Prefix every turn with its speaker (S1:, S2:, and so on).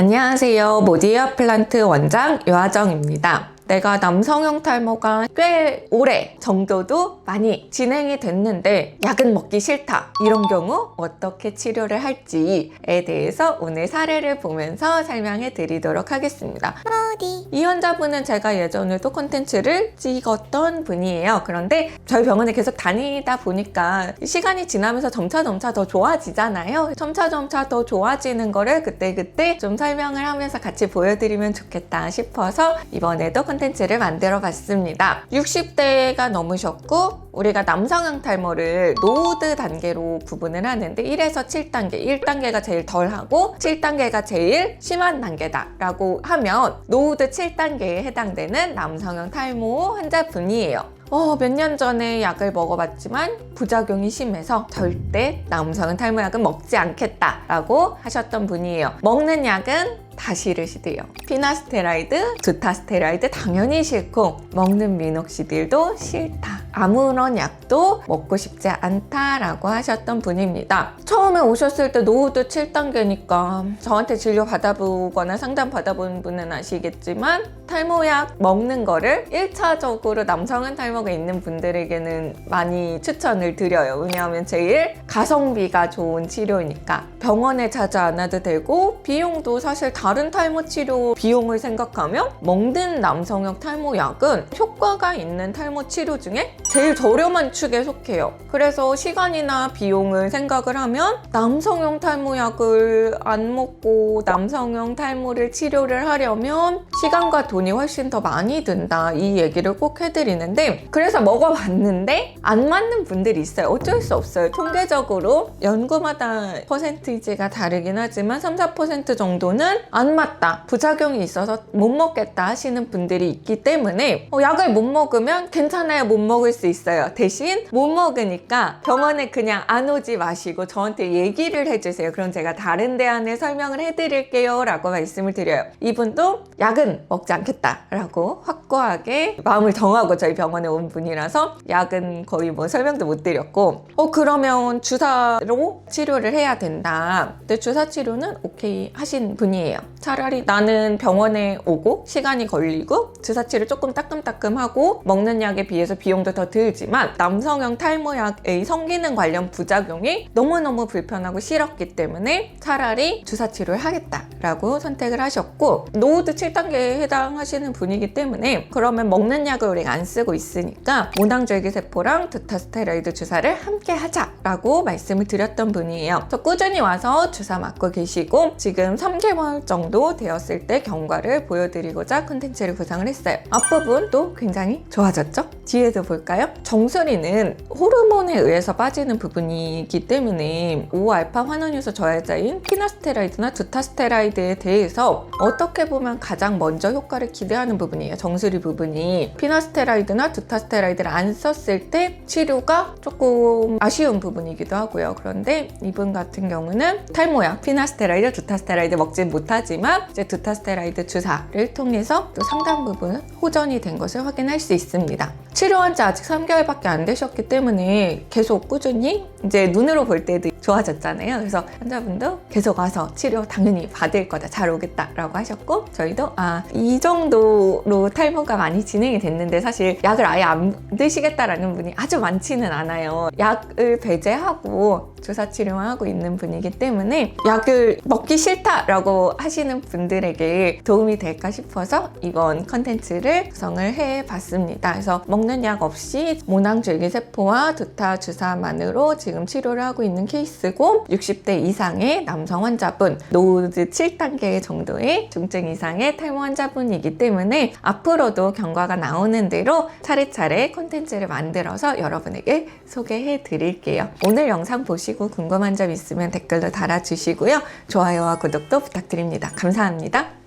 S1: 안녕하세요. 모디어 플란트 원장 요하정입니다. 내가 남성형 탈모가 꽤 오래 정도도 많이 진행이 됐는데 약은 먹기 싫다. 이런 경우 어떻게 치료를 할지에 대해서 오늘 사례를 보면서 설명해 드리도록 하겠습니다. 이 환자분은 제가 예전에도 콘텐츠를 찍었던 분이에요. 그런데 저희 병원에 계속 다니다 보니까 시간이 지나면서 점차 더 좋아지잖아요. 점차 더 좋아지는 거를 그때 좀 설명을 하면서 같이 보여드리면 좋겠다 싶어서 이번에도 콘텐츠를 만들어 봤습니다. 60대가 넘으셨고 우리가 남성형 탈모를 노드 단계로 구분을 하는데 1에서 7단계, 1단계가 제일 덜하고 7단계가 제일 심한 단계다 라고 하면 노드 7단계에 해당되는 남성형 탈모 환자분이에요. 몇 년 전에 약을 먹어봤지만 부작용이 심해서 절대 남성형 탈모약은 먹지 않겠다라고 하셨던 분이에요. 먹는 약은 다 싫으시대요. 피나스테라이드, 두타스테라이드 당연히 싫고 먹는 미녹시딜도 싫다. 아무런 약도 먹고 싶지 않다라고 하셨던 분입니다. 처음에 오셨을 때 노후도 7단계니까 저한테 진료 받아보거나 상담 받아본 분은 아시겠지만 탈모약 먹는 거를 1차적으로 남성형 탈모가 있는 분들에게는 많이 추천을 드려요. 왜냐하면 제일 가성비가 좋은 치료니까 병원에 자주 안 와도 되고 비용도 사실 다른 탈모 치료 비용을 생각하면 먹는 남성형 탈모약은 효과가 있는 탈모 치료 중에 제일 저렴한 축에 속해요. 그래서 시간이나 비용을 생각을 하면 남성형 탈모약을 안 먹고 남성형 탈모를 치료를 하려면 시간과 돈이 훨씬 더 많이 든다 이 얘기를 꼭 해드리는데 그래서 먹어봤는데 안 맞는 분들이 있어요. 어쩔 수 없어요. 통계적으로 연구마다 퍼센티지가 다르긴 하지만 3-4% 정도는 안 맞다. 부작용이 있어서 못 먹겠다 하시는 분들이 있기 때문에 약을 못 먹으면 괜찮아요. 못 먹을 수 있어요. 대신 못 먹으니까 병원에 그냥 안 오지 마시고 저한테 얘기를 해주세요. 그럼 제가 다른 대안을 설명을 해드릴게요 라고 말씀을 드려요. 이분도 약은 먹지 않겠다 라고 확고하게 마음을 정하고 저희 병원에 온 분이라서 약은 거의 뭐 설명도 못 드렸고 그러면 주사로 치료를 해야 된다. 근데 주사 치료는 오케이 하신 분이에요. 차라리 나는 병원에 오고 시간이 걸리고 주사 치료 조금 따끔따끔하고 먹는 약에 비해서 비용도 더 들지만 남성형 탈모약의 성기능 관련 부작용이 너무너무 불편하고 싫었기 때문에 차라리 주사 치료를 하겠다라고 선택을 하셨고 노후드 7단계에 해당하시는 분이기 때문에 그러면 먹는 약을 우리가 안 쓰고 있으니까 모낭줄기세포랑 두타스테로이드 주사를 함께 하자라고 말씀을 드렸던 분이에요. 그래서 꾸준히 와서 주사 맞고 계시고 지금 3개월 정도 되었을 때 경과를 보여드리고자 콘텐츠를 구성을 했어요. 앞부분도 굉장히 좋아졌죠? 뒤에도 볼까요? 정수리는 호르몬에 의해서 빠지는 부분이기 때문에 5알파 환원효소 저하자인 피나스테라이드나 두타스테라이드에 대해서 어떻게 보면 가장 먼저 효과를 기대하는 부분이에요. 정수리 부분이 피나스테라이드나 두타스테라이드를 안 썼을 때 치료가 조금 아쉬운 부분이기도 하고요. 그런데 이분 같은 경우는 탈모약 피나스테라이드, 두타스테라이드 먹지 못하지만 이제 두타스테라이드 주사를 통해서 또 상당 부분 호전이 된 것을 확인할 수 있습니다. 치료한 지 아직 3개월밖에 안 되셨기 때문에 계속 꾸준히 이제 눈으로 볼 때도 좋아졌잖아요. 그래서 환자분도 계속 와서 치료 당연히 받을 거다. 잘 오겠다라고 하셨고 저희도 이 정도로 탈모가 많이 진행이 됐는데 사실 약을 아예 안 드시겠다라는 분이 아주 많지는 않아요. 약을 배제하고 주사 치료만 하고 있는 분이기 때문에 약을 먹기 싫다라고 하시는 분들에게 도움이 될까 싶어서 이번 컨텐츠를 구성을 해봤습니다. 그래서 먹는 약 없이 모낭줄기세포와 두타 주사만으로 지금 치료를 하고 있는 케이스고 60대 이상의 남성 환자분, 노드 7단계 정도의 중증 이상의 탈모 환자분이기 때문에 앞으로도 경과가 나오는 대로 차례차례 콘텐츠를 만들어서 여러분에게 소개해 드릴게요. 오늘 영상 보시고 궁금한 점 있으면 댓글로 달아주시고요. 좋아요와 구독도 부탁드립니다. 감사합니다.